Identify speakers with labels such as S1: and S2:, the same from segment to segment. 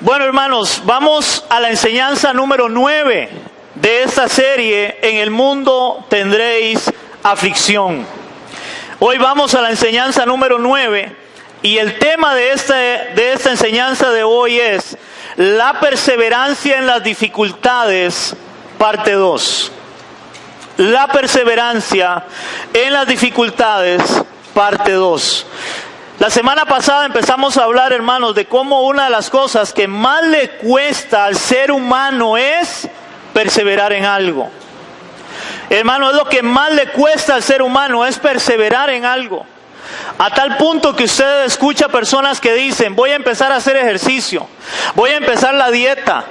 S1: Bueno, hermanos, vamos a la enseñanza número 9 de esta serie, En el mundo tendréis aflicción. Hoy vamos a la enseñanza número 9 y el tema de esta enseñanza de hoy es la perseverancia en las dificultades, parte 2. La perseverancia en las dificultades, parte 2. La semana pasada empezamos a hablar, hermanos, de cómo una de las cosas que más le cuesta al ser humano es perseverar en algo. Hermano, es lo que más le cuesta al ser humano, es perseverar en algo. A tal punto que usted escucha personas que dicen, voy a empezar a hacer ejercicio, voy a empezar la dieta,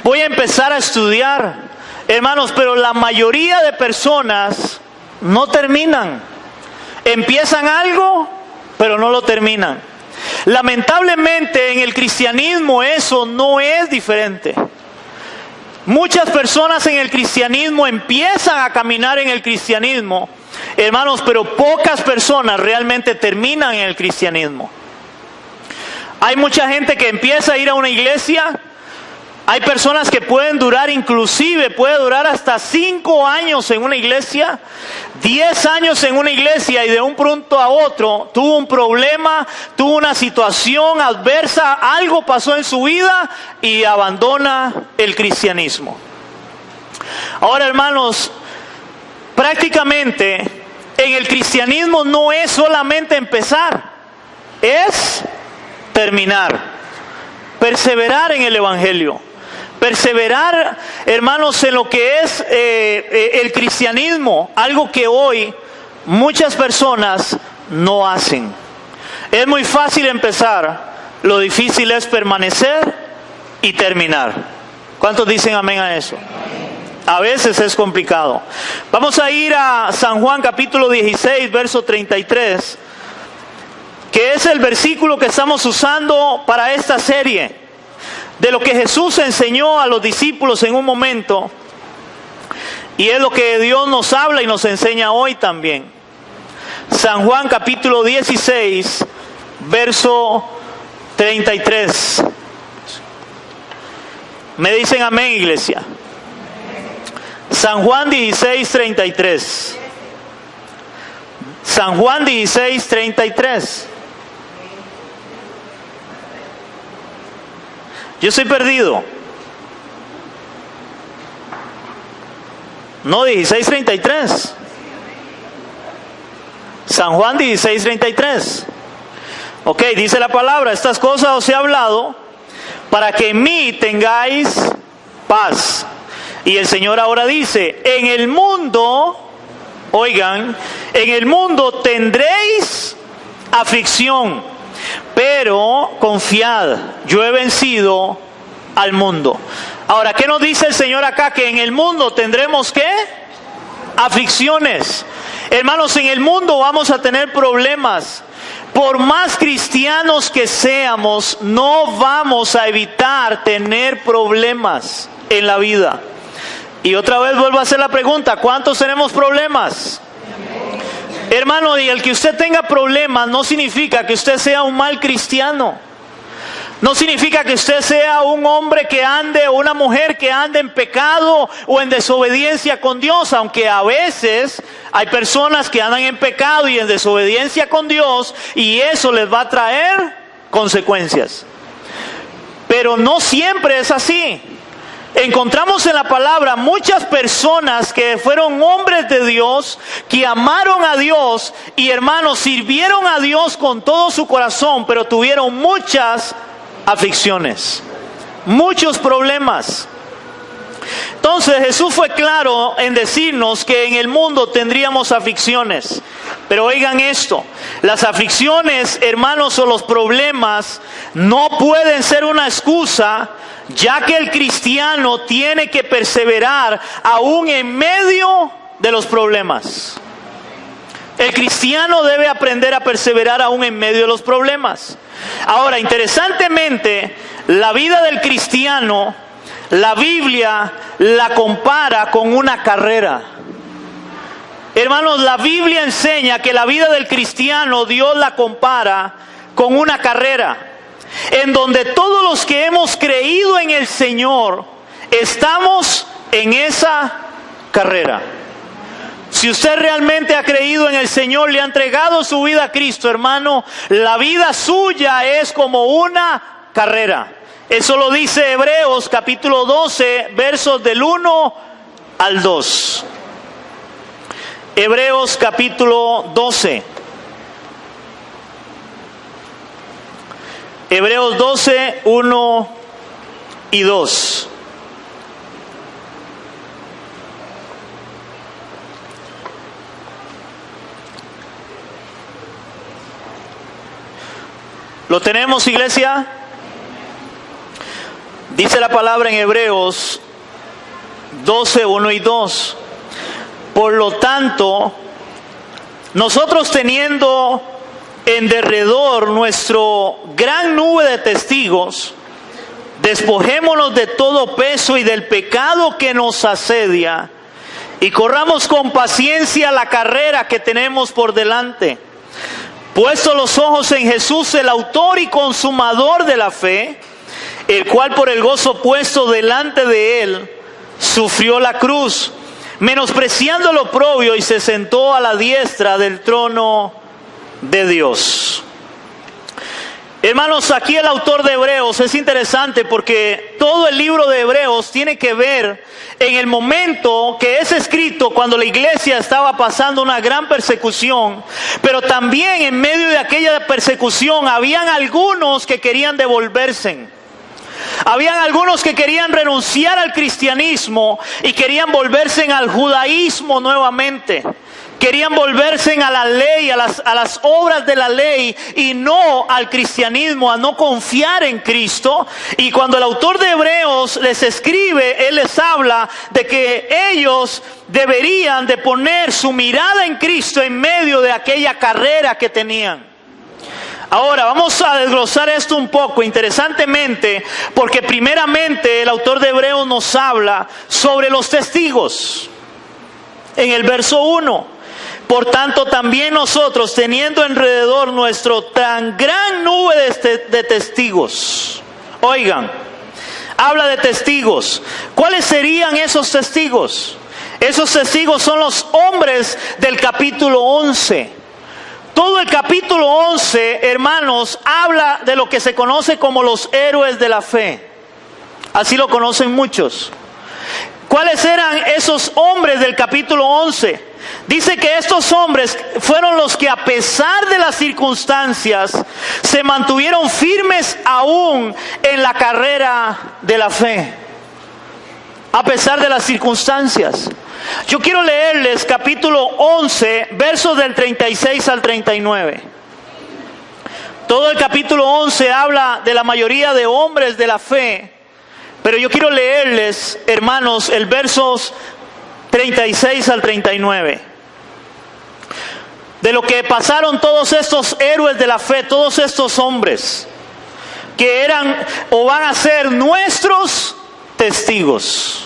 S1: voy a empezar a estudiar. Hermanos, pero la mayoría de personas no terminan. Empiezan algo, pero no lo terminan. Lamentablemente en el cristianismo eso no es diferente. Muchas personas en el cristianismo empiezan a caminar en el cristianismo, hermanos, pero pocas personas realmente terminan en el cristianismo. Hay mucha gente que empieza a ir a una iglesia. Hay personas que pueden durar, puede durar hasta 5 años en una iglesia, 10 años en una iglesia y de un pronto a otro tuvo un problema, tuvo una situación adversa, algo pasó en su vida y abandona el cristianismo. Ahora, hermanos, prácticamente en el cristianismo no es solamente empezar, es terminar, perseverar en el evangelio. Perseverar, hermanos, en lo que es el cristianismo, algo que hoy muchas personas no hacen. Es muy fácil empezar, lo difícil es permanecer y terminar. ¿Cuántos dicen amén a eso? A veces es complicado. Vamos a ir a San Juan capítulo 16, verso 33, que es el versículo que estamos usando para esta serie. De lo que Jesús enseñó a los discípulos en un momento, y es lo que Dios nos habla y nos enseña hoy también. San Juan capítulo 16, verso 33. Me dicen amén, iglesia. San Juan 16, 33. San Juan 16, 33. Yo estoy perdido. No, 16:33. San Juan 16:33. Ok, dice la palabra, estas cosas os he hablado para que en mí tengáis paz. Y el Señor ahora dice, en el mundo, oigan, en el mundo tendréis aflicción. Pero confiad, yo he vencido al mundo. Ahora, ¿qué nos dice el Señor acá? Que en el mundo tendremos ¿qué? Aflicciones. Hermanos, en el mundo vamos a tener problemas. Por más cristianos que seamos, no vamos a evitar tener problemas en la vida. Y otra vez vuelvo a hacer la pregunta, ¿cuántos tenemos problemas? Hermano, y el que usted tenga problemas no significa que usted sea un mal cristiano. No significa que usted sea un hombre que ande o una mujer que ande en pecado o en desobediencia con Dios. Aunque a veces hay personas que andan en pecado y en desobediencia con Dios y eso les va a traer consecuencias. Pero no siempre es así. Encontramos en la palabra muchas personas que fueron hombres de Dios, que amaron a Dios y, hermanos, sirvieron a Dios con todo su corazón, pero tuvieron muchas aflicciones, muchos problemas. Entonces Jesús fue claro en decirnos que en el mundo tendríamos aflicciones. Pero oigan esto, las aflicciones, hermanos, o los problemas no pueden ser una excusa, ya que el cristiano tiene que perseverar aún en medio de los problemas. El cristiano debe aprender a perseverar aún en medio de los problemas. Ahora, interesantemente, la vida del cristiano, la Biblia la compara con una carrera. Hermanos, la Biblia enseña que la vida del cristiano Dios la compara con una carrera. en donde todos los que hemos creído en el Señor estamos en esa carrera. Si usted realmente ha creído en el Señor, le ha entregado su vida a Cristo, hermano, la vida suya es como una carrera. Eso lo dice Hebreos capítulo 12, versos del 1 al 2. Hebreos capítulo 12. Hebreos 12, 1 y 2. ¿Lo tenemos, iglesia? Dice la palabra en Hebreos 12, 1 y 2. Por lo tanto, nosotros teniendo en derredor nuestro gran nube de testigos, despojémonos de todo peso y del pecado que nos asedia, y corramos con paciencia la carrera que tenemos por delante. Puesto los ojos en Jesús, el autor y consumador de la fe, el cual por el gozo puesto delante de él, sufrió la cruz, menospreciando lo oprobio, y se sentó a la diestra del trono de Dios. Hermanos, aquí el autor de Hebreos es interesante porque todo el libro de Hebreos tiene que ver en el momento que es escrito cuando la iglesia estaba pasando una gran persecución, pero también en medio de aquella persecución habían algunos que querían devolverse. Habían algunos que querían renunciar al cristianismo y querían volverse al judaísmo nuevamente. Querían volverse a la ley, a las obras de la ley y no al cristianismo, a no confiar en Cristo. Y cuando el autor de Hebreos les escribe, él les habla de que ellos deberían de poner su mirada en Cristo en medio de aquella carrera que tenían. Ahora vamos a desglosar esto un poco interesantemente, porque primeramente el autor de Hebreos nos habla sobre los testigos. En el verso 1, por tanto también nosotros, teniendo alrededor nuestro tan gran nube de testigos. Oigan, habla de testigos. ¿Cuáles serían esos testigos? Esos testigos son los hombres del capítulo 11. Todo el capítulo 11, hermanos, habla de lo que se conoce como los héroes de la fe. Así lo conocen muchos. ¿Cuáles eran esos hombres del capítulo 11? Dice que estos hombres fueron los que, a pesar de las circunstancias, se mantuvieron firmes aún en la carrera de la fe. A pesar de las circunstancias. Yo quiero leerles capítulo 11, versos del 36 al 39. Todo el capítulo 11 habla de la mayoría de hombres de la fe, pero yo quiero leerles, hermanos, el versos 36 al 39. De lo que pasaron todos estos héroes de la fe, todos estos hombres que eran o van a ser nuestros testigos.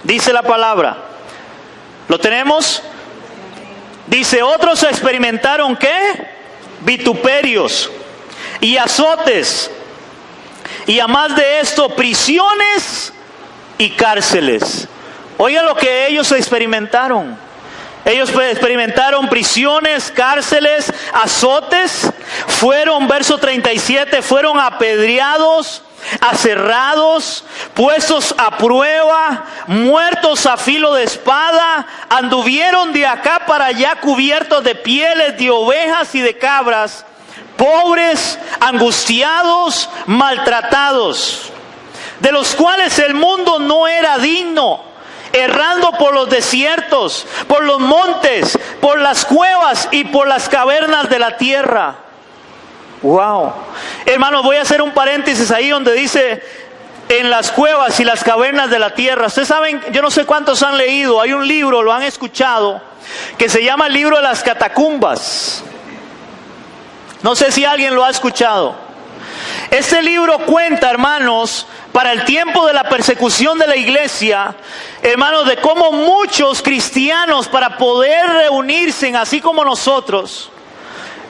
S1: Dice la palabra. ¿Lo tenemos? Dice, otros experimentaron ¿qué? Vituperios y azotes, y a más de esto, prisiones y cárceles. Oigan lo que ellos experimentaron. Ellos experimentaron prisiones, cárceles, azotes. Fueron, verso 37, fueron apedreados, aserrados, puestos a prueba, muertos a filo de espada, anduvieron de acá para allá cubiertos de pieles de ovejas y de cabras, pobres, angustiados, maltratados, de los cuales el mundo no era digno, errando por los desiertos, por los montes, por las cuevas y por las cavernas de la tierra. Wow. Hermanos, voy a hacer un paréntesis ahí donde dice en las cuevas y las cavernas de la tierra. Ustedes saben, yo no sé cuántos han leído, hay un libro, lo han escuchado, que se llama el libro de las catacumbas. No sé si alguien lo ha escuchado. Este libro cuenta, hermanos, para el tiempo de la persecución de la iglesia, hermanos, de cómo muchos cristianos, para poder reunirse así como nosotros,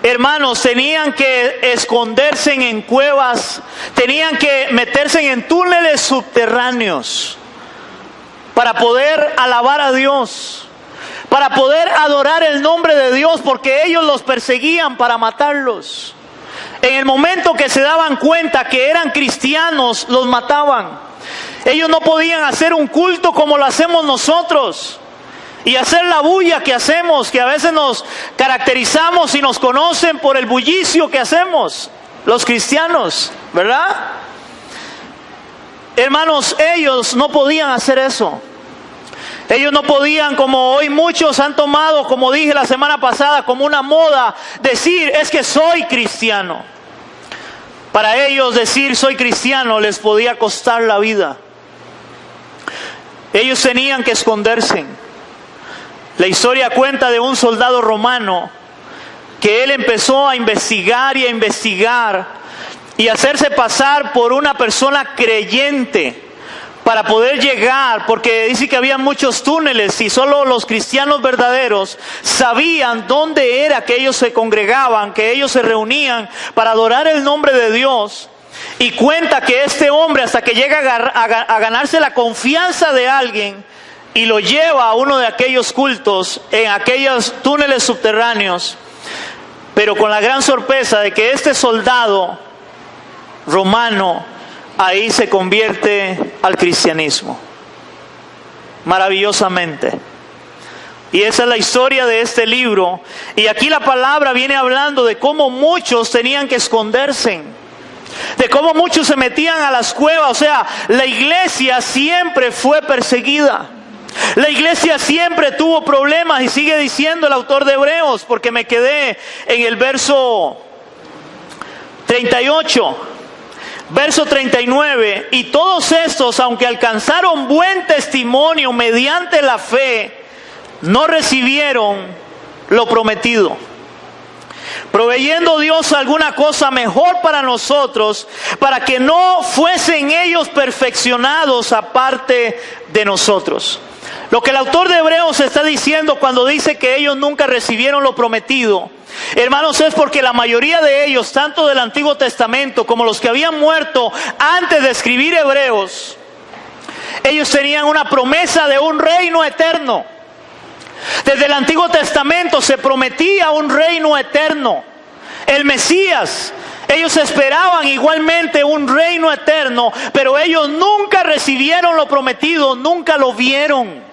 S1: hermanos, tenían que esconderse en cuevas, tenían que meterse en túneles subterráneos para poder alabar a Dios, para poder adorar el nombre de Dios, porque ellos los perseguían para matarlos. En el momento que se daban cuenta que eran cristianos, los mataban. Ellos no podían hacer un culto como lo hacemos nosotros y hacer la bulla que hacemos, que a veces nos caracterizamos y nos conocen por el bullicio que hacemos los cristianos, ¿verdad? Hermanos, ellos no podían hacer eso. Ellos no podían, como hoy muchos han tomado, como dije la semana pasada, como una moda, decir, es que soy cristiano. Para ellos decir soy cristiano les podía costar la vida. Ellos tenían que esconderse. La historia cuenta de un soldado romano que él empezó a investigar y a investigar y hacerse pasar por una persona creyente para poder llegar, porque dice que había muchos túneles y solo los cristianos verdaderos sabían dónde era que ellos se congregaban, que ellos se reunían para adorar el nombre de Dios. Y cuenta que este hombre, hasta que llega a ganarse la confianza de alguien y lo lleva a uno de aquellos cultos en aquellos túneles subterráneos, pero con la gran sorpresa de que este soldado romano ahí se convierte al cristianismo, maravillosamente. Y esa es la historia de este libro. Y aquí la palabra viene hablando de cómo muchos tenían que esconderse, de cómo muchos se metían a las cuevas. O sea, la iglesia siempre fue perseguida. La iglesia siempre tuvo problemas, y sigue diciendo el autor de Hebreos, porque me quedé en el verso 38. Verso 39, y todos estos, aunque alcanzaron buen testimonio mediante la fe, no recibieron lo prometido, proveyendo Dios alguna cosa mejor para nosotros, para que no fuesen ellos perfeccionados aparte de nosotros. Lo que el autor de Hebreos está diciendo cuando dice que ellos nunca recibieron lo prometido, hermanos, es porque la mayoría de ellos, tanto del Antiguo Testamento como los que habían muerto antes de escribir Hebreos, ellos tenían una promesa de un reino eterno. Desde el Antiguo Testamento se prometía un reino eterno, el Mesías. Ellos esperaban igualmente un reino eterno, pero ellos nunca recibieron lo prometido, nunca lo vieron.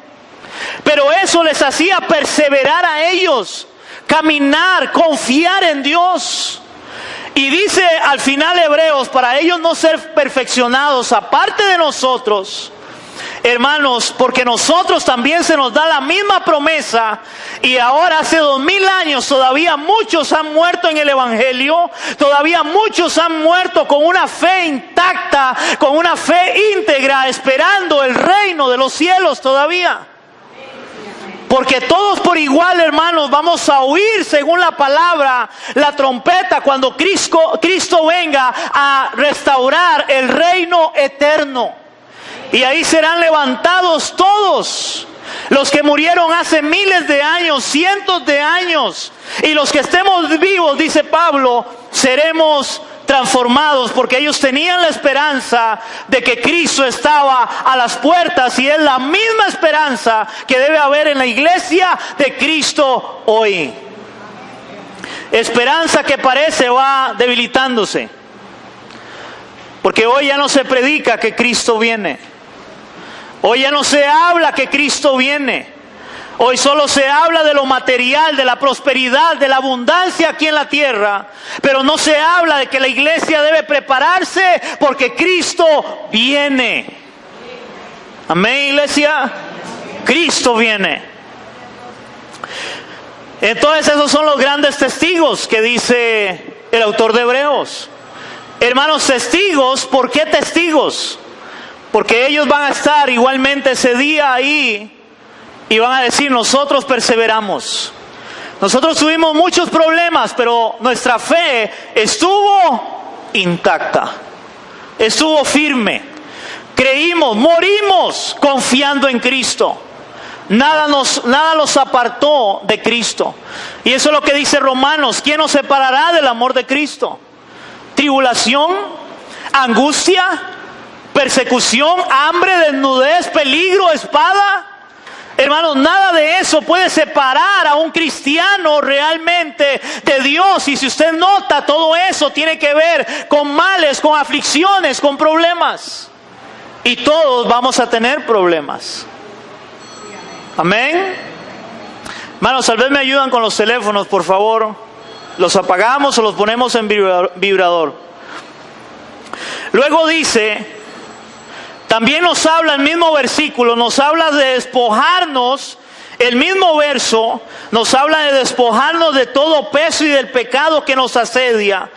S1: Pero eso les hacía perseverar a ellos, caminar, confiar en Dios. Y dice al final Hebreos, para ellos no ser perfeccionados aparte de nosotros, hermanos, porque nosotros también se nos da la misma promesa, y ahora hace 2000 años todavía muchos han muerto en el Evangelio, todavía muchos han muerto con una fe intacta, con una fe íntegra, esperando el reino de los cielos todavía. Porque todos por igual, hermanos, vamos a oír, según la palabra, la trompeta cuando Cristo venga a restaurar el reino eterno. Y ahí serán levantados todos los que murieron hace miles de años, cientos de años. Y los que estemos vivos, dice Pablo, seremos transformados, porque ellos tenían la esperanza de que Cristo estaba a las puertas, y es la misma esperanza que debe haber en la iglesia de Cristo hoy. Esperanza que parece va debilitándose, porque hoy ya no se predica que Cristo viene. Hoy ya no se habla que Cristo viene. Hoy solo se habla de lo material, de la prosperidad, de la abundancia aquí en la tierra. Pero no se habla de que la iglesia debe prepararse porque Cristo viene. Amén, iglesia. Cristo viene. Entonces esos son los grandes testigos que dice el autor de Hebreos. Hermanos, testigos, ¿por qué testigos? Porque ellos van a estar igualmente ese día ahí y van a decir, nosotros perseveramos. Nosotros tuvimos muchos problemas, pero nuestra fe estuvo intacta, estuvo firme. Creímos, morimos confiando en Cristo. Nada los apartó de Cristo. Y eso es lo que dice Romanos. ¿Quién nos separará del amor de Cristo? Tribulación, angustia, persecución, hambre, desnudez, peligro, espada. Hermanos, nada de eso puede separar a un cristiano realmente de Dios. Y si usted nota, todo eso tiene que ver con males, con aflicciones, con problemas. Y todos vamos a tener problemas. Amén. Hermanos, tal vez me ayudan con los teléfonos, por favor. Los apagamos o los ponemos en vibrador. Luego dice, también nos habla el mismo versículo, nos habla de despojarnos, el mismo verso nos habla de despojarnos de todo peso y del pecado que nos asedia.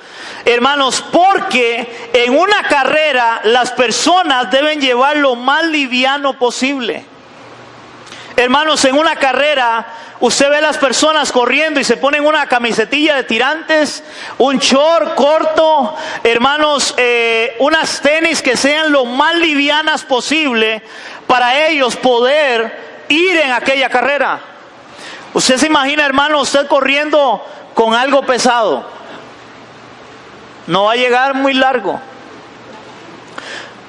S1: Hermanos, porque en una carrera las personas deben llevar lo más liviano posible. Hermanos, en una carrera usted ve a las personas corriendo y se ponen una camisetilla de tirantes, un short corto, hermanos, unas tenis que sean lo más livianas posible para ellos poder ir en aquella carrera. Usted se imagina, hermano, usted corriendo con algo pesado. No va a llegar muy largo.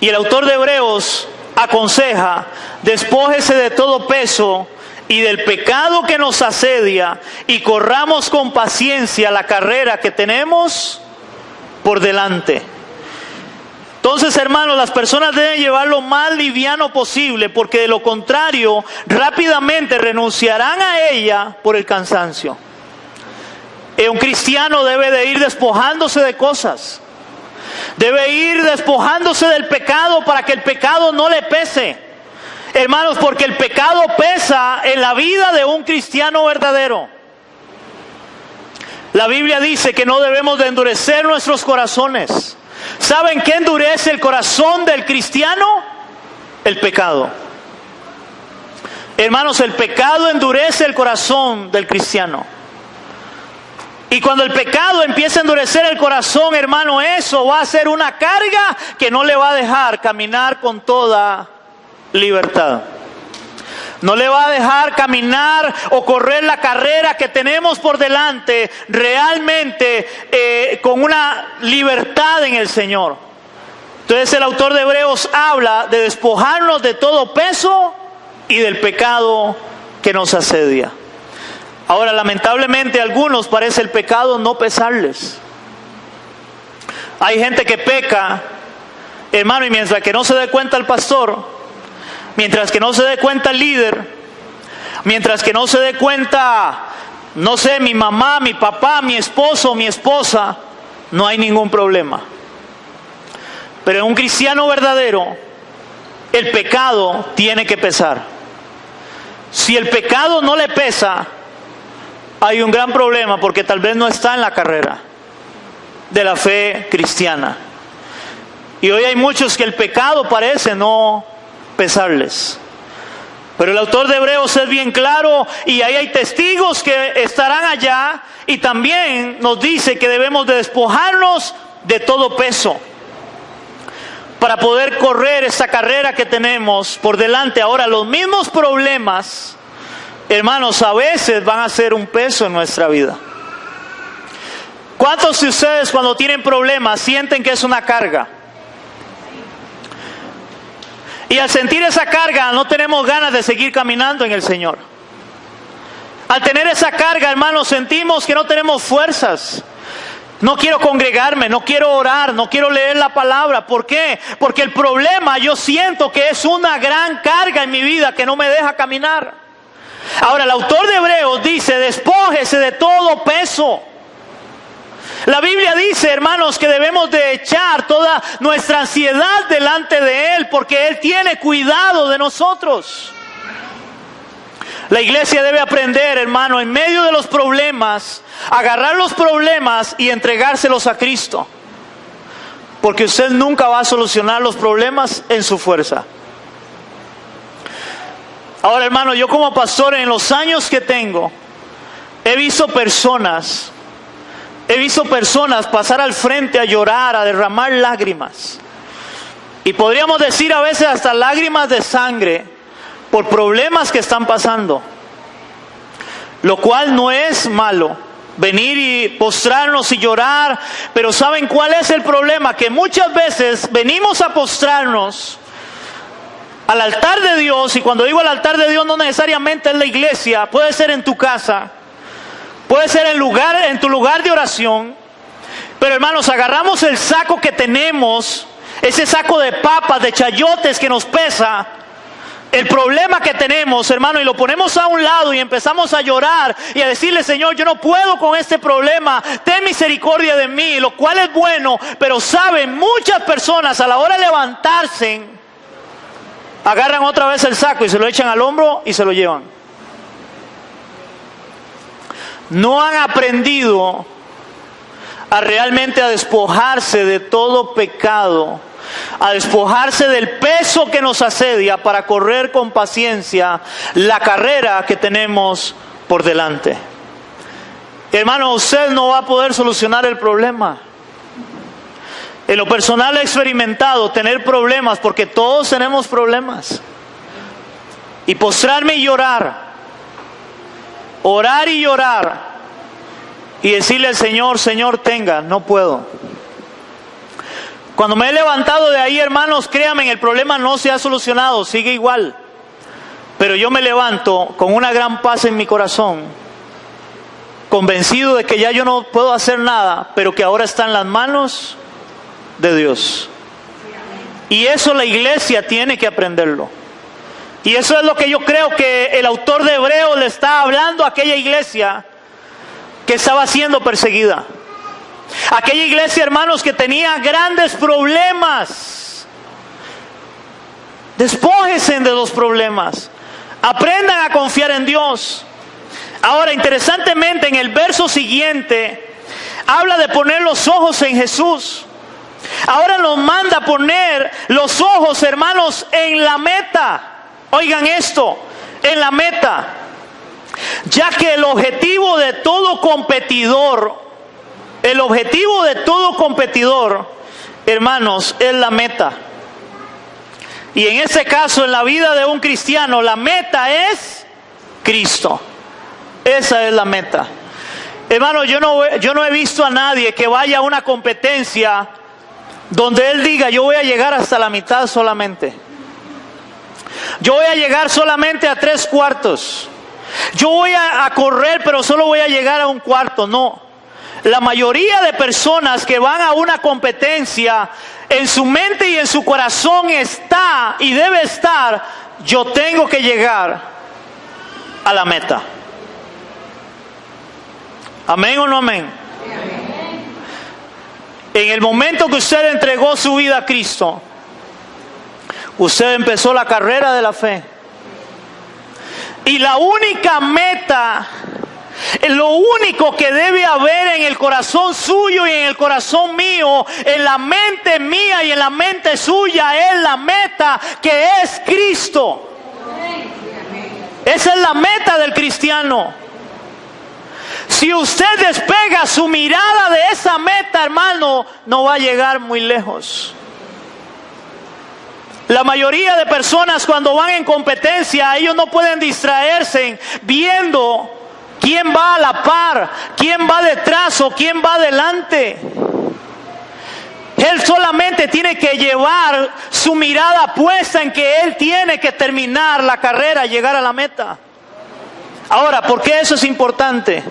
S1: Y el autor de Hebreos aconseja: despójese de todo peso y del pecado que nos asedia, y corramos con paciencia la carrera que tenemos por delante. Entonces, hermanos, las personas deben llevar lo más liviano posible, porque de lo contrario, rápidamente renunciarán a ella por el cansancio. Un cristiano debe de ir despojándose de cosas. Debe ir despojándose del pecado para que el pecado no le pese. Hermanos, porque el pecado pesa en la vida de un cristiano verdadero. La Biblia dice que no debemos de endurecer nuestros corazones. ¿Saben qué endurece el corazón del cristiano? El pecado. Hermanos, el pecado endurece el corazón del cristiano. Y cuando el pecado empieza a endurecer el corazón, hermano, eso va a ser una carga que no le va a dejar caminar con toda libertad. No le va a dejar caminar o correr la carrera que tenemos por delante realmente con una libertad en el Señor. Entonces el autor de Hebreos habla de despojarnos de todo peso y del pecado que nos asedia. Ahora, lamentablemente a algunos parece el pecado no pesarles. Hay gente que peca, hermano, y mientras que no se dé cuenta el pastor, mientras que no se dé cuenta el líder, mientras que no se dé cuenta, no sé, mi mamá, mi papá, mi esposo, mi esposa, no hay ningún problema. Pero en un cristiano verdadero, el pecado tiene que pesar. Si el pecado no le pesa, hay un gran problema, porque tal vez no está en la carrera de la fe cristiana. Y hoy hay muchos que el pecado parece no pesarles. Pero el autor de Hebreos es bien claro, y ahí hay testigos que estarán allá, y también nos dice que debemos de despojarnos de todo peso para poder correr esa carrera que tenemos por delante. Ahora, los mismos problemas, hermanos, a veces van a ser un peso en nuestra vida. ¿Cuántos de ustedes cuando tienen problemas sienten que es una carga? Y al sentir esa carga no tenemos ganas de seguir caminando en el Señor. Al tener esa carga, hermanos, sentimos que no tenemos fuerzas. No quiero congregarme, no quiero orar, no quiero leer la palabra. ¿Por qué? Porque el problema yo siento que es una gran carga en mi vida que no me deja caminar. Ahora, el autor de Hebreos dice: despójese de todo peso. La Biblia dice, hermanos, que debemos de echar toda nuestra ansiedad delante de Él, porque Él tiene cuidado de nosotros. La iglesia debe aprender, hermano, en medio de los problemas, agarrar los problemas y entregárselos a Cristo. Porque usted nunca va a solucionar los problemas en su fuerza. Ahora, hermano, yo como pastor, en los años que tengo, he visto personas pasar al frente a llorar, a derramar lágrimas. Y podríamos decir a veces hasta lágrimas de sangre, por problemas que están pasando, lo cual no es malo, venir y postrarnos y llorar, pero ¿saben cuál es el problema? Que muchas veces venimos a postrarnos al altar de Dios, y cuando digo al altar de Dios no necesariamente es la iglesia, puede ser en tu casa, puede ser en tu lugar de oración, pero hermanos, agarramos el saco que tenemos, ese saco de papas, de chayotes que nos pesa, el problema que tenemos, hermano, y lo ponemos a un lado y empezamos a llorar y a decirle: Señor, yo no puedo con este problema, ten misericordia de mí, lo cual es bueno, pero saben, muchas personas a la hora de levantarse, agarran otra vez el saco y se lo echan al hombro y se lo llevan. No han aprendido a realmente a despojarse de todo pecado, a despojarse del peso que nos asedia para correr con paciencia la carrera que tenemos por delante. Hermano, usted no va a poder solucionar el problema. En lo personal he experimentado tener problemas, porque todos tenemos problemas. Y postrarme y llorar, orar y llorar, y decirle al Señor: Señor, tenga, no puedo. Cuando me he levantado de ahí, hermanos, créanme, el problema no se ha solucionado, sigue igual. Pero yo me levanto con una gran paz en mi corazón, convencido de que ya yo no puedo hacer nada, pero que ahora está en las manos de Dios. Y eso la iglesia tiene que aprenderlo. Y eso es lo que yo creo que el autor de Hebreos le está hablando a aquella iglesia que estaba siendo perseguida. Aquella iglesia, hermanos, que tenía grandes problemas. Despójense de los problemas. Aprendan a confiar en Dios. Ahora, interesantemente, en el verso siguiente habla de poner los ojos en Jesús. Ahora nos manda a poner los ojos, hermanos, en la meta. Oigan esto, en la meta. Ya que el objetivo de todo competidor, hermanos, es la meta. Y en ese caso, en la vida de un cristiano, la meta es Cristo. Esa es la meta. Hermano, yo no he visto a nadie que vaya a una competencia donde él diga: yo voy a llegar hasta la mitad solamente. Yo voy a llegar solamente a 3/4. Yo voy a correr, pero solo voy a llegar a 1/4. No. La mayoría de personas que van a una competencia, en su mente y en su corazón está y debe estar: yo tengo que llegar a la meta. ¿Amén o no amén? En el momento que usted entregó su vida a Cristo, usted empezó la carrera de la fe. Y la única meta, lo único que debe haber en el corazón suyo y en el corazón mío, en la mente mía y en la mente suya, es la meta, que es Cristo. Esa es la meta del cristiano. Si usted despega su mirada de esa meta, hermano, no va a llegar muy lejos. La mayoría de personas, cuando van en competencia, ellos no pueden distraerse viendo quién va a la par, quién va detrás o quién va adelante. Él solamente tiene que llevar su mirada puesta en que él tiene que terminar la carrera, llegar a la meta. Ahora, ¿por qué eso es importante?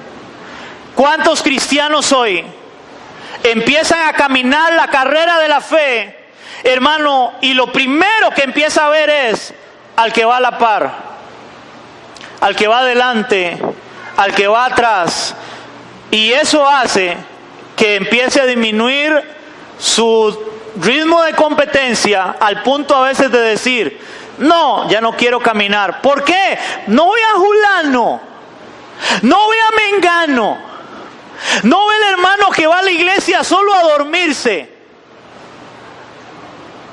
S1: ¿Cuántos cristianos hoy empiezan a caminar la carrera de la fe, hermano, y lo primero que empieza a ver es al que va a la par, al que va adelante, al que va atrás? Y eso hace que empiece a disminuir su ritmo de competencia, al punto a veces de decir: no, ya no quiero caminar. ¿Por qué? No voy a Julano, no voy a Mengano, no ve el hermano que va a la iglesia solo a dormirse.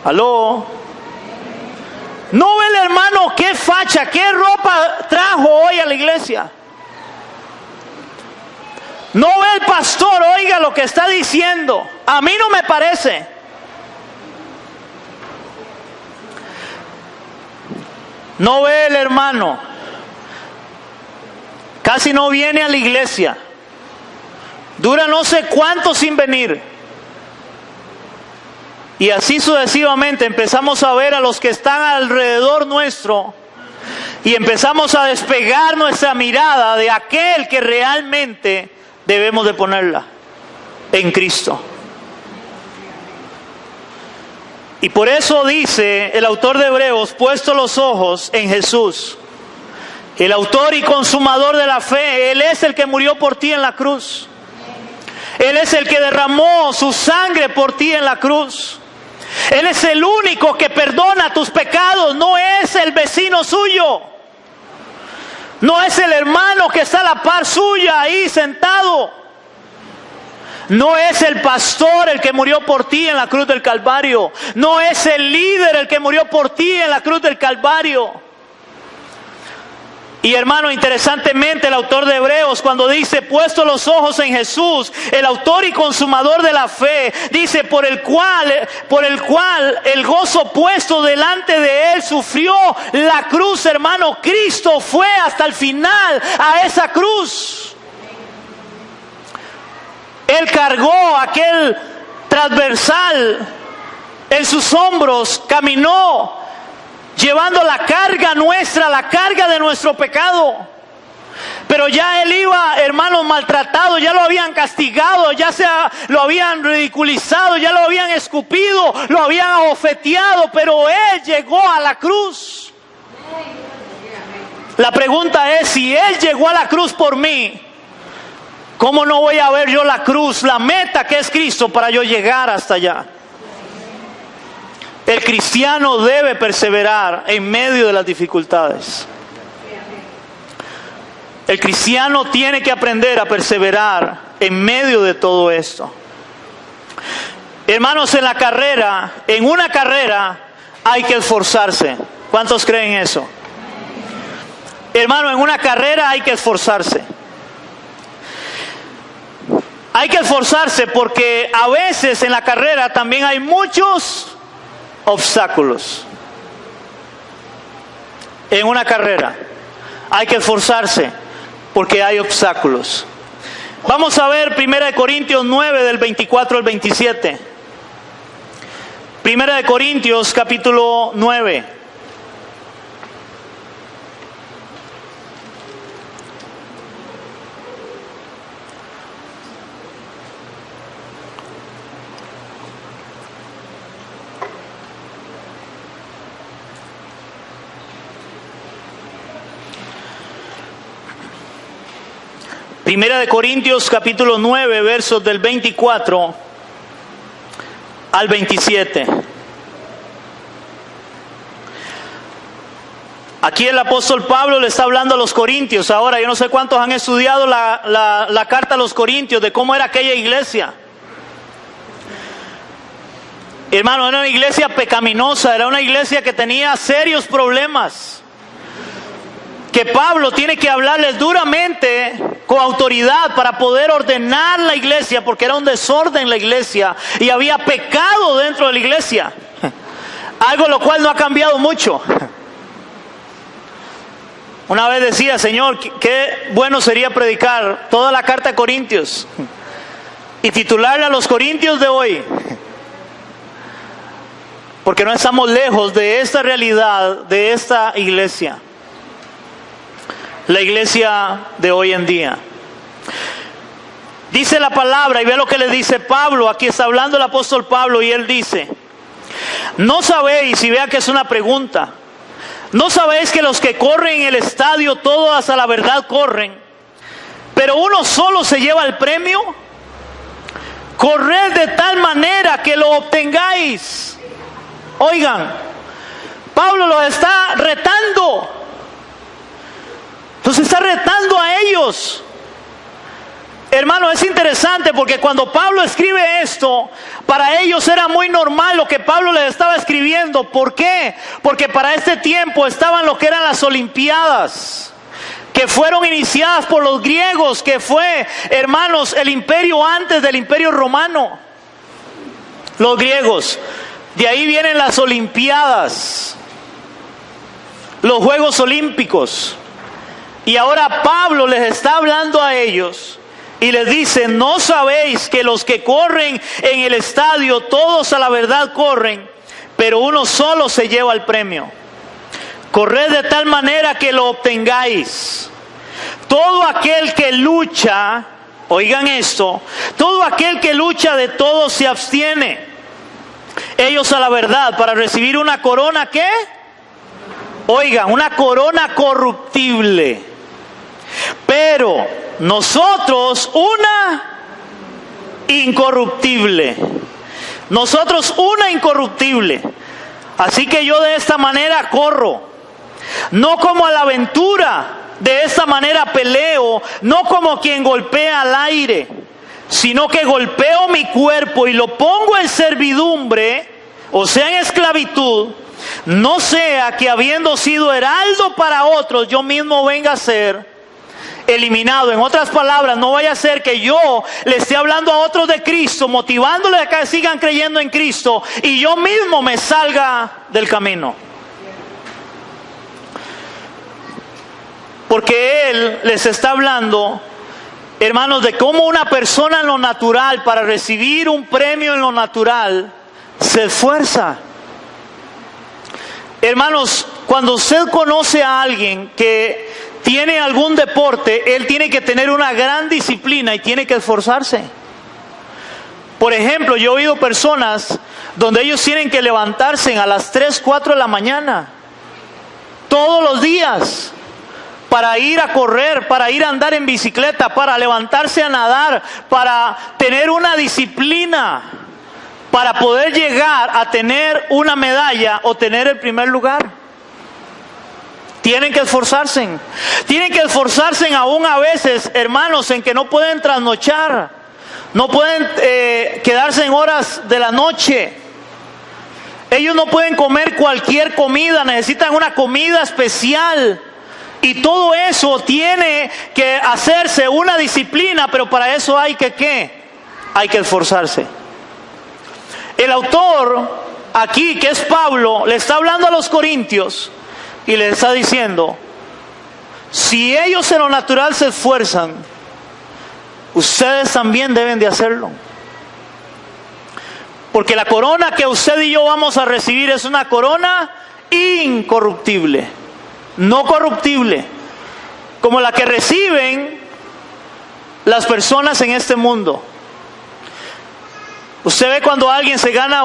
S1: ¿Aló? No ve el hermano qué facha, qué ropa trajo hoy a la iglesia. No ve el pastor, oiga lo que está diciendo. A mí no me parece. No ve el hermano. Casi no viene a la iglesia. Dura no sé cuánto sin venir. Y así sucesivamente empezamos a ver a los que están alrededor nuestro. Y empezamos a despegar nuestra mirada de aquel que realmente debemos de ponerla, en Cristo. Y por eso dice el autor de Hebreos, puesto los ojos en Jesús, el autor y consumador de la fe. Él es el que murió por ti en la cruz. Él es el que derramó su sangre por ti en la cruz. Él es el único que perdona tus pecados. No es el vecino suyo. No es el hermano que está a la par suya ahí sentado. No es el pastor el que murió por ti en la cruz del Calvario. No es el líder el que murió por ti en la cruz del Calvario. Y hermano, interesantemente el autor de Hebreos, cuando dice puesto los ojos en Jesús, el autor y consumador de la fe, dice por el cual el gozo puesto delante de él sufrió la cruz, hermano. Cristo fue hasta el final a esa cruz. Él cargó aquel transversal en sus hombros, caminó llevando la carga nuestra, la carga de nuestro pecado. Pero ya él iba, hermanos, maltratado, ya lo habían castigado, lo habían ridiculizado, ya lo habían escupido, lo habían abofeteado, pero él llegó a la cruz. La pregunta es, si él llegó a la cruz por mí, ¿cómo no voy a ver yo la cruz, la meta que es Cristo, para yo llegar hasta allá? El cristiano debe perseverar en medio de las dificultades. El cristiano tiene que aprender a perseverar en medio de todo esto. Hermanos, en una carrera hay que esforzarse. ¿Cuántos creen eso? Hermano, en una carrera hay que esforzarse. Hay que esforzarse porque a veces en la carrera también hay muchos obstáculos. En una carrera hay que esforzarse porque hay obstáculos. Vamos a ver 1 Corintios 9 del 24 al 27. 1 Corintios capítulo 9. Primera de Corintios capítulo 9 versos del 24 al 27. Aquí el apóstol Pablo le está hablando a los corintios. Ahora, yo no sé cuántos han estudiado la carta a los corintios, de cómo era aquella iglesia. Hermano, era una iglesia pecaminosa, era una iglesia que tenía serios problemas. Que Pablo tiene que hablarles duramente, con autoridad, para poder ordenar la iglesia, porque era un desorden en la iglesia y había pecado dentro de la iglesia. Algo lo cual no ha cambiado mucho. Una vez decía, Señor, qué bueno sería predicar toda la carta de Corintios y titularla a los Corintios de hoy. Porque no estamos lejos de esta realidad, de esta iglesia. La iglesia de hoy en día. Dice la palabra, y ve lo que le dice Pablo. Aquí está hablando el apóstol Pablo y él dice: ¿no sabéis? Y vea que es una pregunta. ¿No sabéis que los que corren en el estadio, todos a la verdad corren, pero uno solo se lleva el premio? Corred de tal manera que lo obtengáis. Oigan, Pablo los está retando. Los está retando a ellos. Hermano, es interesante porque cuando Pablo escribe esto, para ellos era muy normal lo que Pablo les estaba escribiendo. ¿Por qué? Porque para este tiempo estaban lo que eran las Olimpiadas, que fueron iniciadas por los griegos, que fue, hermanos, el imperio antes del imperio romano. Los griegos. De ahí vienen las Olimpiadas. los Juegos Olímpicos. Y ahora Pablo les está hablando a ellos y les dice: ¿no sabéis que los que corren en el estadio, todos a la verdad corren, pero uno solo se lleva el premio? Corred de tal manera que lo obtengáis. Todo aquel que lucha, oigan esto, todo aquel que lucha de todo se abstiene. Ellos a la verdad, para recibir una corona, ¿qué? Oigan, una corona corruptible. Pero nosotros una incorruptible. Nosotros una incorruptible. Así que yo de esta manera corro. No como a la aventura, de esta manera peleo, no como quien golpea al aire, sino que golpeo mi cuerpo y lo pongo en servidumbre, o sea, en esclavitud, no sea que habiendo sido heraldo para otros, yo mismo venga a ser eliminado. En otras palabras, no vaya a ser que yo le esté hablando a otros de Cristo, motivándoles a que sigan creyendo en Cristo, y yo mismo me salga del camino. Porque Él les está hablando, hermanos, de cómo una persona en lo natural, para recibir un premio en lo natural, se esfuerza. Hermanos, cuando usted conoce a alguien que tiene algún deporte, él tiene que tener una gran disciplina y tiene que esforzarse. Por ejemplo, yo he oído personas donde ellos tienen que levantarse a las 3, 4 de la mañana, todos los días, para ir a correr, para ir a andar en bicicleta, para levantarse a nadar, para tener una disciplina, para poder llegar a tener una medalla o tener el primer lugar. Tienen que esforzarse. Tienen que esforzarse aún a veces, hermanos, en que no pueden trasnochar. No pueden quedarse en horas de la noche. Ellos no pueden comer cualquier comida, necesitan una comida especial. Y todo eso tiene que hacerse una disciplina, pero para eso hay que ¿qué? Hay que esforzarse. El autor aquí, que es Pablo, le está hablando a los corintios y les está diciendo: si ellos en lo natural se esfuerzan, ustedes también deben de hacerlo. Porque la corona que usted y yo vamos a recibir es una corona incorruptible, no corruptible, como la que reciben las personas en este mundo. Usted ve cuando alguien se gana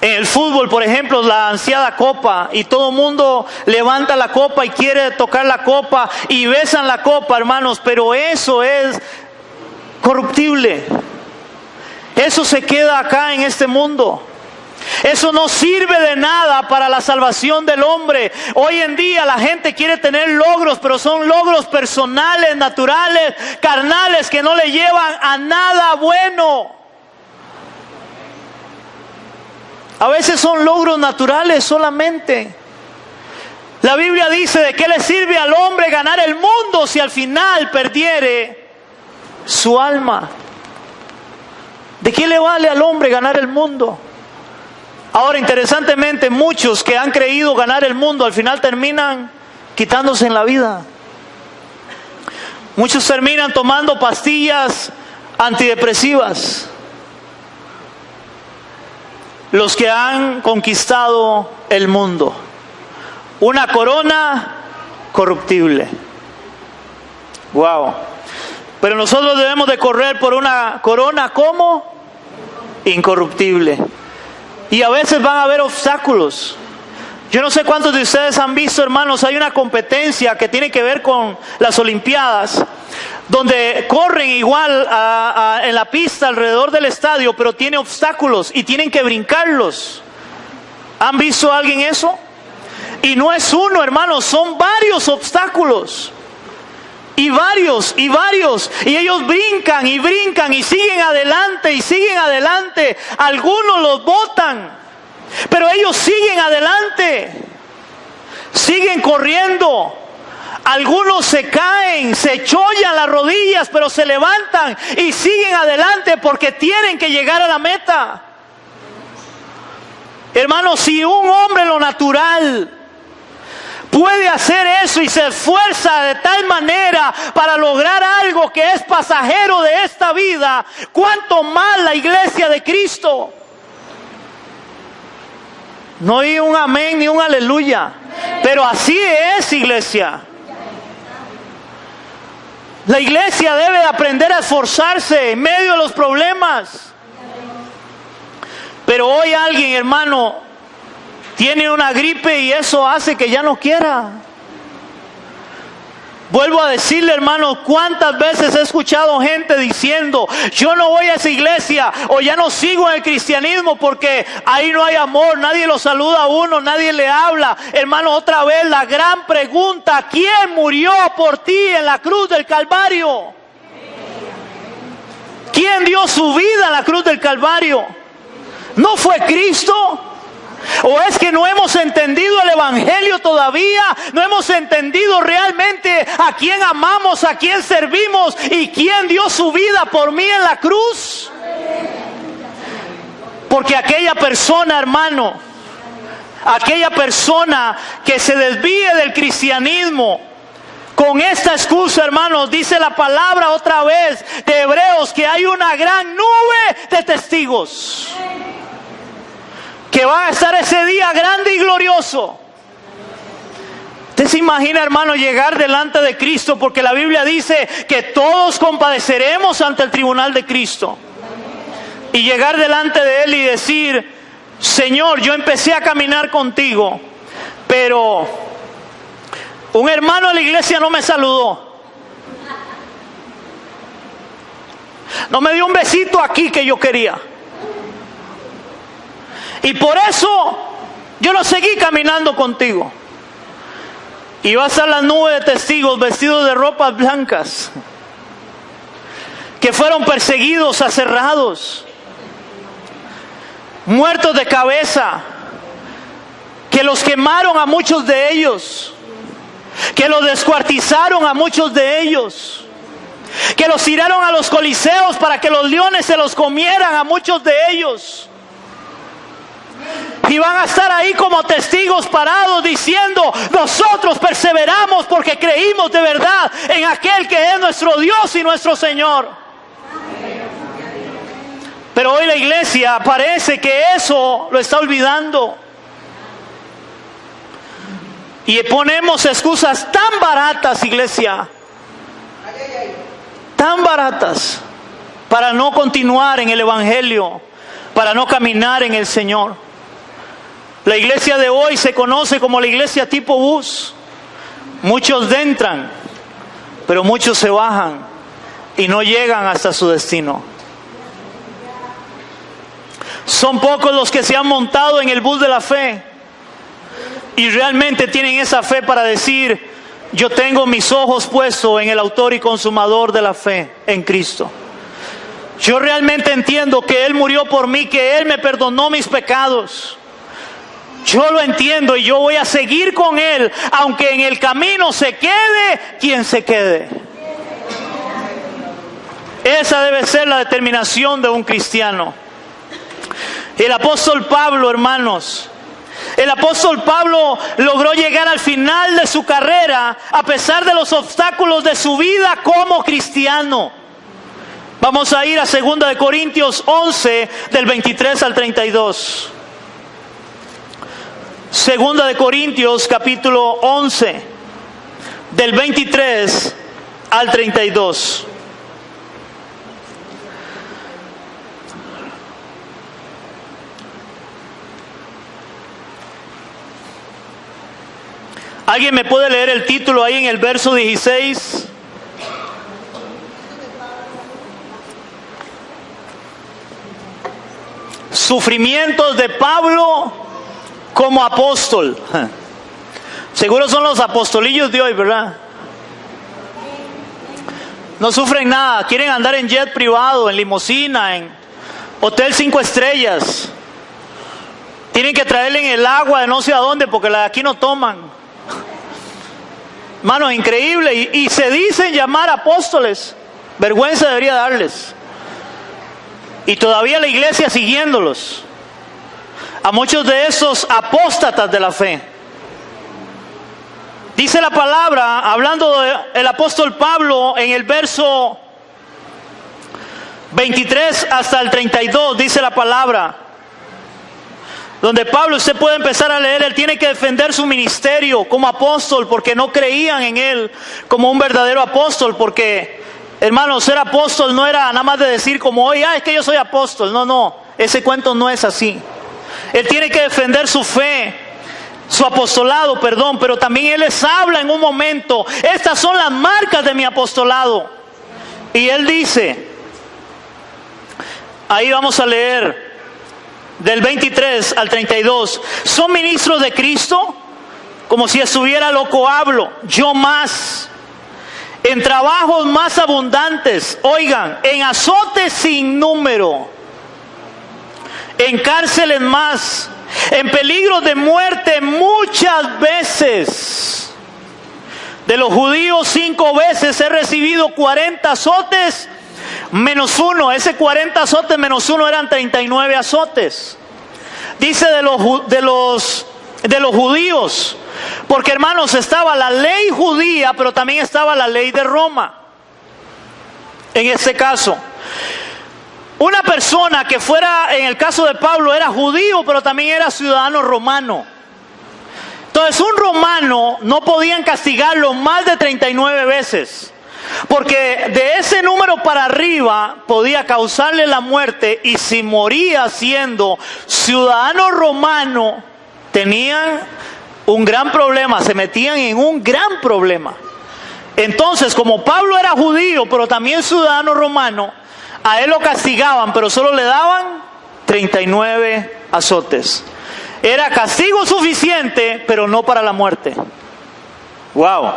S1: en el fútbol, por ejemplo, la ansiada copa, y todo el mundo levanta la copa y quiere tocar la copa y besan la copa, hermanos, pero eso es corruptible. Eso se queda acá en este mundo. Eso no sirve de nada para la salvación del hombre. Hoy en día la gente quiere tener logros, pero son logros personales, naturales, carnales, que no le llevan a nada bueno. A veces son logros naturales solamente. La Biblia dice: ¿de qué le sirve al hombre ganar el mundo si al final perdiere su alma? ¿De qué le vale al hombre ganar el mundo? Ahora, interesantemente, muchos que han creído ganar el mundo al final terminan quitándose en la vida. Muchos terminan tomando pastillas antidepresivas. Los que han conquistado el mundo, una corona corruptible. Wow. Pero nosotros debemos de correr por una corona como incorruptible. Y a veces van a haber obstáculos. Yo no sé cuántos de ustedes han visto, hermanos, hay una competencia que tiene que ver con las Olimpiadas, donde corren igual en la pista alrededor del estadio, pero tiene obstáculos y tienen que brincarlos. ¿Han visto a alguien eso? Y no es uno, hermanos, son varios obstáculos. Y varios, y varios. Y ellos brincan y brincan y siguen adelante y siguen adelante. Algunos los botan, pero ellos siguen adelante. Siguen corriendo. Algunos se caen, se chollan las rodillas, pero se levantan y siguen adelante porque tienen que llegar a la meta. Hermanos, si un hombre en lo natural puede hacer eso y se esfuerza de tal manera para lograr algo que es pasajero de esta vida, ¿cuánto más la iglesia de Cristo? No hay un amén ni un aleluya, pero así es, iglesia. La iglesia debe aprender a esforzarse en medio de los problemas. Pero hoy alguien, hermano, tiene una gripe y eso hace que ya no quiera. Vuelvo a decirle, hermano, cuántas veces he escuchado gente diciendo: yo no voy a esa iglesia, o ya no sigo en el cristianismo porque ahí no hay amor, nadie lo saluda a uno, nadie le habla. Hermano, otra vez la gran pregunta: ¿quién murió por ti en la cruz del Calvario? ¿Quién dio su vida en la cruz del Calvario? ¿No fue Cristo? ¿O es que no hemos entendido el evangelio todavía? ¿No hemos entendido realmente a quién amamos, a quién servimos y quién dio su vida por mí en la cruz? Porque aquella persona, hermano, aquella persona que se desvíe del cristianismo con esta excusa, hermanos, dice la palabra otra vez de Hebreos que hay una gran nube de testigos que va a estar ese día grande y glorioso. Usted se imagina, hermano, llegar delante de Cristo, porque la Biblia dice que todos compadeceremos ante el tribunal de Cristo. Y llegar delante de Él y decir: Señor, yo empecé a caminar contigo, pero un hermano de la iglesia no me saludó. No me dio un besito aquí que yo quería. Y por eso yo no seguí caminando contigo. Y va a estar la nube de testigos vestidos de ropas blancas, que fueron perseguidos, aserrados, muertos de cabeza, que los quemaron a muchos de ellos, que los descuartizaron a muchos de ellos, que los tiraron a los coliseos para que los leones se los comieran a muchos de ellos. Y van a estar ahí como testigos parados diciendo: nosotros perseveramos porque creímos de verdad en aquel que es nuestro Dios y nuestro Señor. Pero hoy la iglesia parece que eso lo está olvidando. Y ponemos excusas tan baratas, iglesia, tan baratas, para no continuar en el evangelio, para no caminar en el Señor. La iglesia de hoy se conoce como la iglesia tipo bus. Muchos entran, pero muchos se bajan y no llegan hasta su destino. Son pocos los que se han montado en el bus de la fe y realmente tienen esa fe para decir: yo tengo mis ojos puestos en el autor y consumador de la fe, en Cristo. Yo realmente entiendo que Él murió por mí, que Él me perdonó mis pecados. Yo lo entiendo y yo voy a seguir con Él, aunque en el camino se quede quien se quede. Esa debe ser la determinación de un cristiano. El apóstol Pablo, hermanos, el apóstol Pablo logró llegar al final de su carrera a pesar de los obstáculos de su vida como cristiano. Vamos a ir a 2 de Corintios 11, del 23 al 32. 2 de Corintios capítulo 11, del 23 al 32. ¿Alguien me puede leer el título ahí en el verso 16? Sufrimientos de Pablo como apóstol. Seguro son los apostolillos de hoy, ¿verdad? No sufren nada, quieren andar en jet privado, en limusina, en hotel 5 estrellas. Tienen que traerle el agua de no sé a dónde porque la de aquí no toman. Hermano, increíble. Y se dicen llamar apóstoles. Vergüenza debería darles. Y todavía la iglesia siguiéndolos. A muchos de esos apóstatas de la fe. Dice la palabra, hablando del apóstol Pablo en el verso 23 hasta el 32, dice la palabra, donde Pablo, usted puede empezar a leer, él tiene que defender su ministerio como apóstol porque no creían en él como un verdadero apóstol, porque, hermanos, ser apóstol no era nada más de decir como hoy, es que yo soy apóstol. No, ese cuento no es así. Él tiene que defender su fe, su apostolado, pero también él les habla en un momento, estas son las marcas de mi apostolado. Y él dice, ahí vamos a leer del 23 al 32, son ministros de Cristo, como si estuviera loco hablo, yo más, en trabajos más abundantes, oigan, en azotes sin número, en cárceles más, en peligro de muerte muchas veces. De los judíos 5 veces he recibido 40 azotes menos 1. Ese 40 azotes menos 1 eran 39 azotes. Dice de los judíos, porque, hermanos, estaba la ley judía, pero también estaba la ley de Roma. En este caso, una persona que fuera, en el caso de Pablo, era judío, pero también era ciudadano romano. Entonces, un romano no podían castigarlo más de 39 veces, porque de ese número para arriba podía causarle la muerte, y si moría siendo ciudadano romano, tenían un gran problema, se metían en un gran problema. Entonces, como Pablo era judío, pero también ciudadano romano, a él lo castigaban, pero solo le daban 39 azotes. Era castigo suficiente, pero no para la muerte. Wow.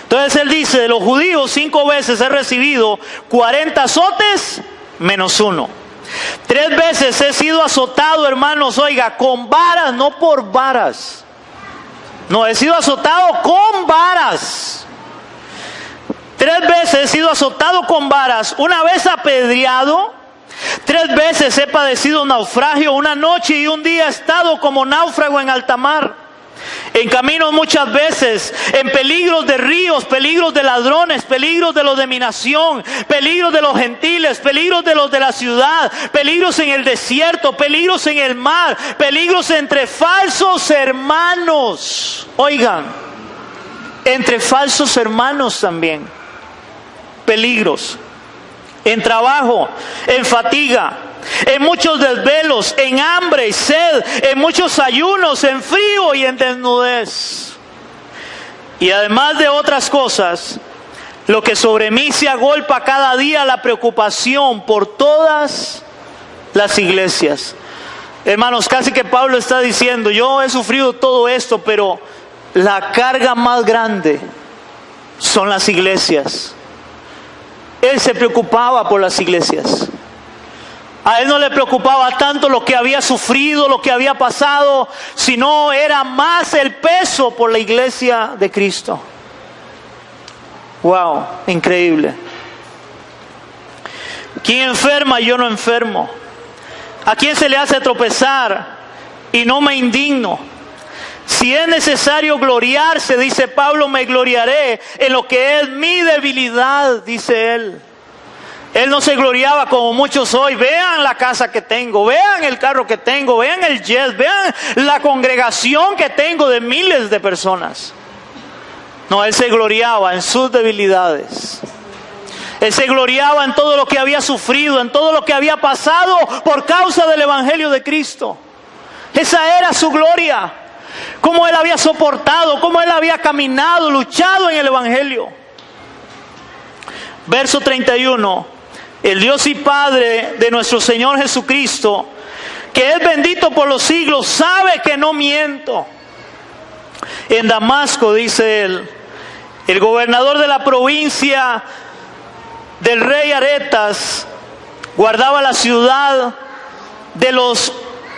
S1: Entonces él dice, de los judíos 5 veces he recibido 40 azotes menos 1. 3 veces he sido azotado, hermanos, oiga, con varas, no por varas. No, he sido azotado con varas. 3 veces he sido azotado con varas, 1 vez apedreado, 3 veces he padecido naufragio, 1 noche y 1 día he estado como náufrago en alta mar, en caminos muchas veces, en peligros de ríos, peligros de ladrones, peligros de los de mi nación, peligros de los gentiles, peligros de los de la ciudad, peligros en el desierto, peligros en el mar, peligros entre falsos hermanos. Oigan, entre falsos hermanos también. Peligros, en trabajo, en fatiga, en muchos desvelos, en hambre y sed, en muchos ayunos, en frío y en desnudez. Y además de otras cosas, lo que sobre mí se agolpa cada día, la preocupación por todas las iglesias. Hermanos, casi que Pablo está diciendo, yo he sufrido todo esto, pero la carga más grande son las iglesias. Él se preocupaba por las iglesias. A él no le preocupaba tanto lo que había sufrido, lo que había pasado, sino era más el peso por la iglesia de Cristo. Wow, increíble. ¿Quién enferma y yo no enfermo? ¿A quién se le hace tropezar y no me indigno? Si es necesario gloriarse, dice Pablo, me gloriaré en lo que es mi debilidad, dice él. Él no se gloriaba como muchos hoy. Vean la casa que tengo, vean el carro que tengo, vean el jet, vean la congregación que tengo de miles de personas. No, él se gloriaba en sus debilidades. Él se gloriaba en todo lo que había sufrido, en todo lo que había pasado por causa del Evangelio de Cristo. Esa era su gloria. Cómo él había soportado, cómo él había caminado, luchado en el Evangelio. Verso 31. El Dios y Padre de nuestro Señor Jesucristo, que es bendito por los siglos, sabe que no miento. En Damasco, dice él, el gobernador de la provincia del rey Aretas guardaba la ciudad de los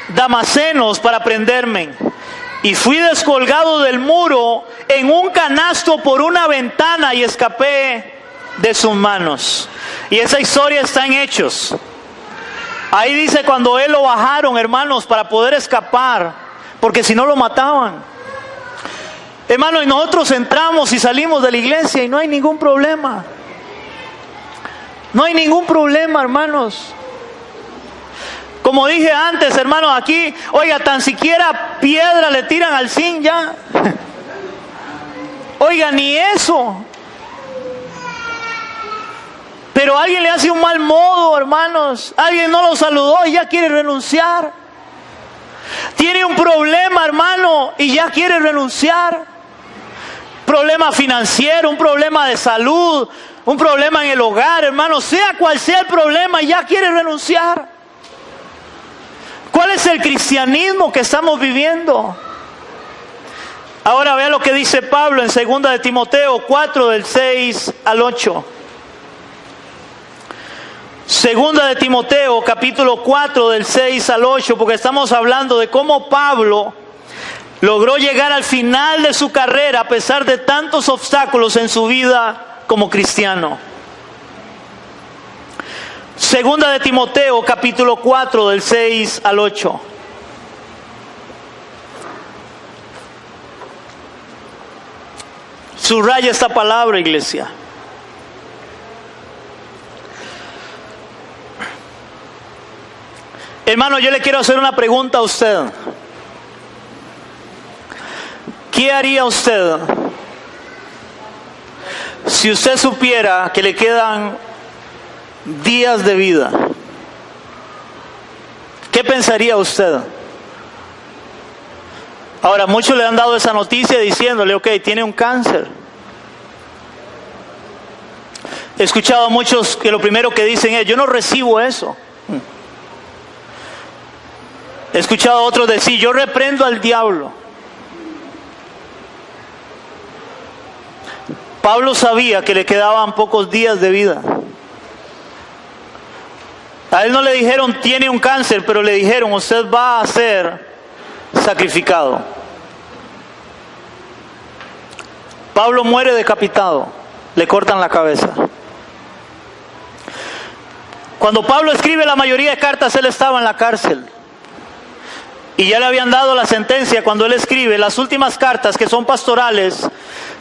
S1: damasenos para prenderme. Y fui descolgado del muro en un canasto por una ventana y escapé de sus manos. Y esa historia está en Hechos. Ahí dice cuando él lo bajaron, hermanos, para poder escapar, porque si no lo mataban. Hermano, y nosotros entramos y salimos de la iglesia y no hay ningún problema. No hay ningún problema, hermanos. Como dije antes, hermanos, aquí, oiga, tan siquiera piedra le tiran al zinc ya. Oiga, ni eso. Pero alguien le hace un mal modo, hermanos. Alguien no lo saludó y ya quiere renunciar. Tiene un problema, hermano, y ya quiere renunciar. Problema financiero, un problema de salud, un problema en el hogar, hermano. Sea cual sea el problema, ya quiere renunciar. ¿Cuál es el cristianismo que estamos viviendo? Ahora vea lo que dice Pablo en 2 de Timoteo 4, del 6 al 8. 2 de Timoteo, capítulo 4, del 6 al 8, porque estamos hablando de cómo Pablo logró llegar al final de su carrera a pesar de tantos obstáculos en su vida como cristiano. 2 de Timoteo, capítulo 4, del 6 al 8. Subraya esta palabra, iglesia. Hermano, yo le quiero hacer una pregunta a usted. ¿Qué haría usted si usted supiera que le quedan días de vida? ¿Qué pensaría usted? Ahora, muchos le han dado esa noticia diciéndole, ok, tiene un cáncer. He escuchado a muchos que lo primero que dicen es, yo no recibo eso. He escuchado a otros decir, yo reprendo al diablo. Pablo sabía que le quedaban pocos días de vida. A él no le dijeron, tiene un cáncer, pero le dijeron, usted va a ser sacrificado. Pablo muere decapitado, le cortan la cabeza. Cuando Pablo escribe la mayoría de cartas, él estaba en la cárcel. Y ya le habían dado la sentencia cuando él escribe las últimas cartas que son pastorales,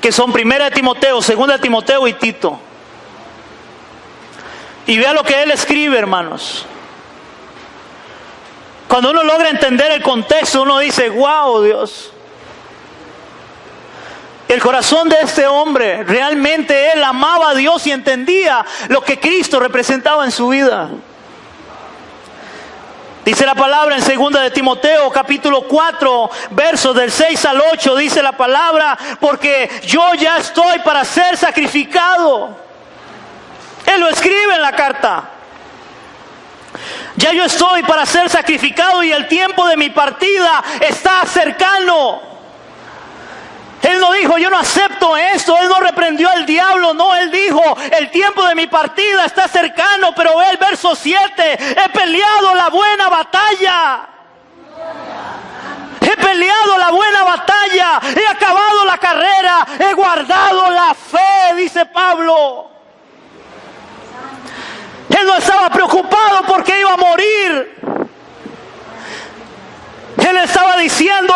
S1: que son 1 de Timoteo, 2 de Timoteo y Tito. Y vea lo que él escribe, hermanos. Cuando uno logra entender el contexto, uno dice, wow, Dios. El corazón de este hombre, realmente él amaba a Dios y entendía lo que Cristo representaba en su vida. Dice la palabra en 2 de Timoteo, capítulo 4, versos del 6 al 8, dice la palabra, porque yo ya estoy para ser sacrificado. Él lo escribe en la carta. Ya yo estoy para ser sacrificado y el tiempo de mi partida está cercano. Él no dijo, yo no acepto esto. Él no reprendió al diablo. No, él dijo, el tiempo de mi partida está cercano. Pero ve el verso 7. He peleado la buena batalla. He peleado la buena batalla. He acabado la carrera. He guardado la fe, dice Pablo. Él no estaba preocupado porque iba a morir. Él estaba diciendo,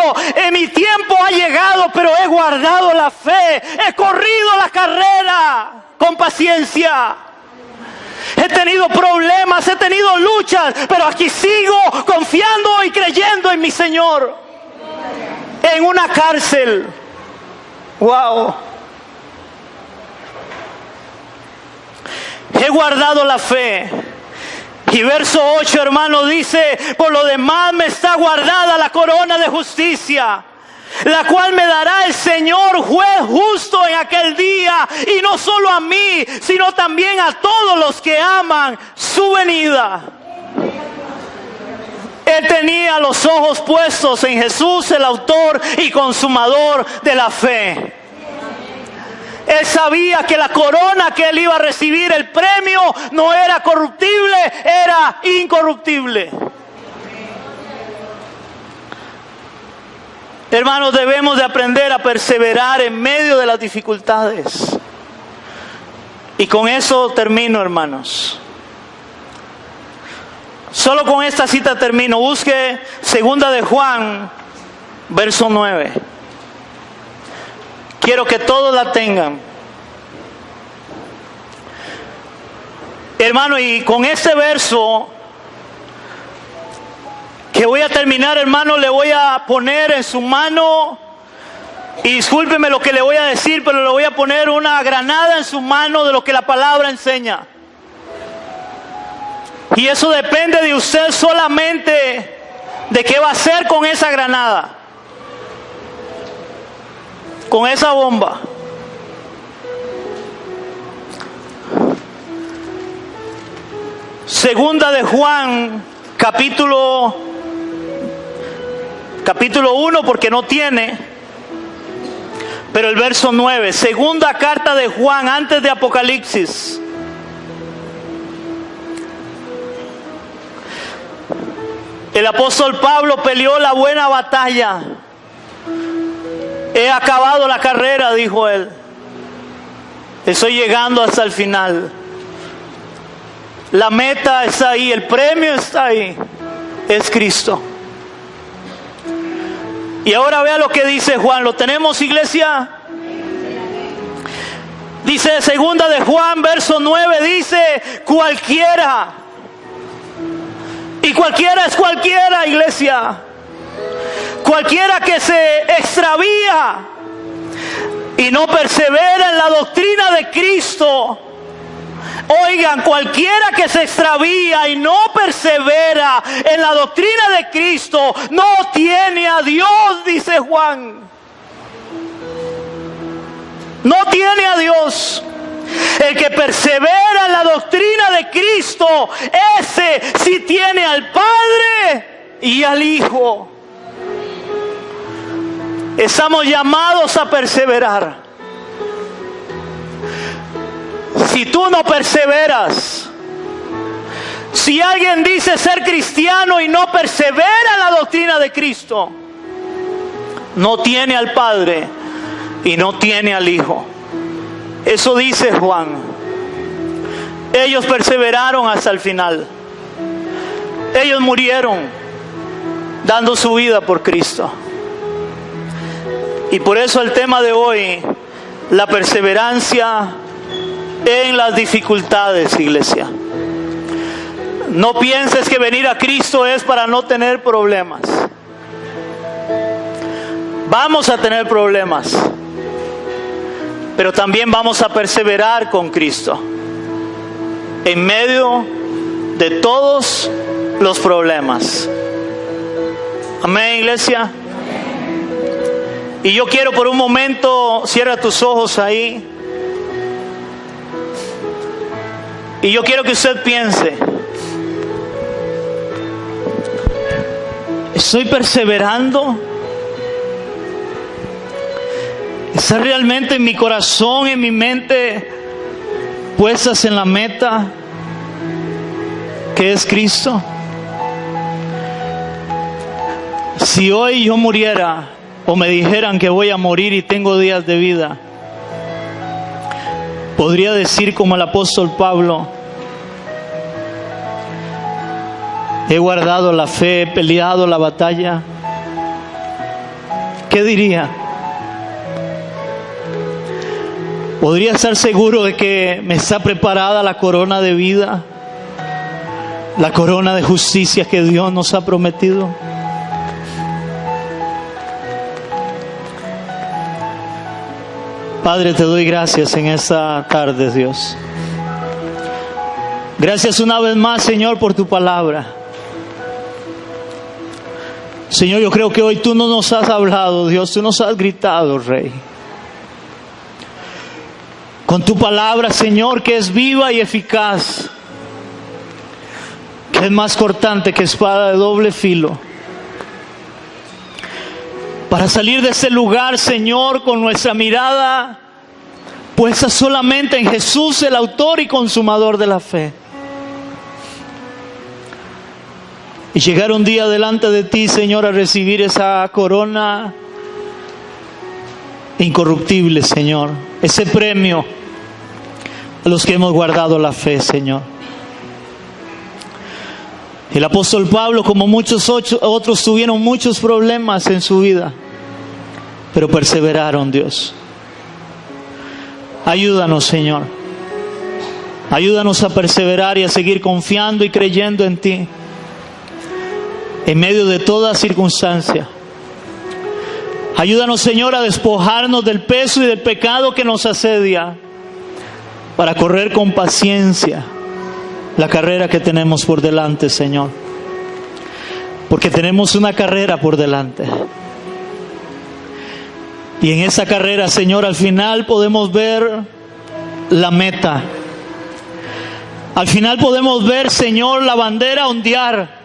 S1: mi tiempo ha llegado, pero he guardado la fe. He corrido la carrera con paciencia. He tenido problemas, he tenido luchas, pero aquí sigo confiando y creyendo en mi Señor. En una cárcel. Wow. He guardado la fe. Y verso 8, hermano, dice, por lo demás me está guardada la corona de justicia, la cual me dará el Señor juez justo en aquel día, y no solo a mí, sino también a todos los que aman su venida. Él tenía los ojos puestos en Jesús, el autor y consumador de la fe. Él sabía que la corona que él iba a recibir, el premio, no era corruptible, era incorruptible. Hermanos, debemos de aprender a perseverar en medio de las dificultades. Y con eso termino, hermanos. Solo con esta cita termino. Busque 2 de Juan, verso 9. quiero que todos la tengan. Hermano, y con este verso que voy a terminar, hermano, le voy a poner en su mano, y discúlpeme lo que le voy a decir, pero le voy a poner una granada en su mano de lo que la palabra enseña. Y eso depende de usted solamente, de qué va a hacer con esa granada, con esa bomba. Segunda de Juan, capítulo 1, porque no tiene, pero el verso 9. Segunda carta de Juan, antes de Apocalipsis. El apóstol Pablo peleó la buena batalla. He acabado la carrera, dijo él. Estoy llegando hasta el final. La meta está ahí, el premio está ahí. Es Cristo. Y ahora vea lo que dice Juan. ¿Lo tenemos, iglesia? Dice segunda de Juan, verso 9, dice cualquiera. Y cualquiera es cualquiera, iglesia. Cualquiera que se extravía y no persevera en la doctrina de Cristo. Oigan, cualquiera que se extravía y no persevera en la doctrina de Cristo no tiene a Dios, dice Juan. No tiene a Dios. El que persevera en la doctrina de Cristo, ese sí tiene al Padre y al Hijo. Estamos llamados a perseverar. Si tú no perseveras, si alguien dice ser cristiano y no persevera en la doctrina de Cristo, no tiene al Padre y no tiene al Hijo. Eso dice Juan. Ellos perseveraron hasta el final. Ellos murieron dando su vida por Cristo. Y por eso el tema de hoy, la perseverancia en las dificultades, iglesia. No pienses que venir a Cristo es para no tener problemas. Vamos a tener problemas, pero también vamos a perseverar con Cristo en medio de todos los problemas. Amén, iglesia. Y yo quiero por un momento, cierra tus ojos ahí. Y yo quiero que usted piense, ¿estoy perseverando? ¿Está realmente en mi corazón, en mi mente, puestas en la meta que es Cristo? Si hoy yo muriera o me dijeran que voy a morir y tengo días de vida, podría decir como el apóstol Pablo: he guardado la fe, he peleado la batalla. ¿Qué diría? ¿Podría estar seguro de que me está preparada la corona de vida, la corona de justicia que Dios nos ha prometido? Padre, te doy gracias en esta tarde, Dios. Gracias una vez más, Señor, por tu palabra. Señor, yo creo que hoy tú no nos has hablado, Dios, tú nos has gritado, Rey. Con tu palabra, Señor, que es viva y eficaz, que es más cortante que espada de doble filo. Para salir de ese lugar, Señor, con nuestra mirada puesta solamente en Jesús, el autor y consumador de la fe. Y llegar un día delante de ti, Señor, a recibir esa corona incorruptible, Señor. Ese premio a los que hemos guardado la fe, Señor. El apóstol Pablo, como muchos otros, tuvieron muchos problemas en su vida, pero perseveraron, Dios. Ayúdanos, Señor. Ayúdanos a perseverar y a seguir confiando y creyendo en ti, en medio de toda circunstancia. Ayúdanos, Señor, a despojarnos del peso y del pecado que nos asedia, para correr con paciencia la carrera que tenemos por delante, Señor. Porque tenemos una carrera por delante. Y en esa carrera, Señor, al final podemos ver la meta. Al final podemos ver, Señor, la bandera ondear.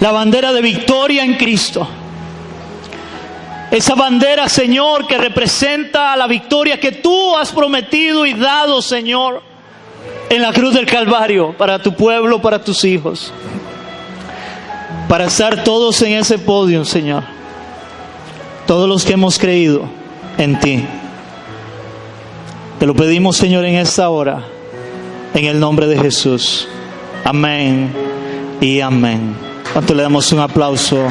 S1: La bandera de victoria en Cristo. Esa bandera, Señor, que representa la victoria que tú has prometido y dado, Señor, en la cruz del Calvario, para tu pueblo, para tus hijos. Para estar todos en ese podio, Señor. Todos los que hemos creído en ti. Te lo pedimos, Señor, en esta hora, en el nombre de Jesús. Amén y amén. ¿Cuánto le damos un aplauso?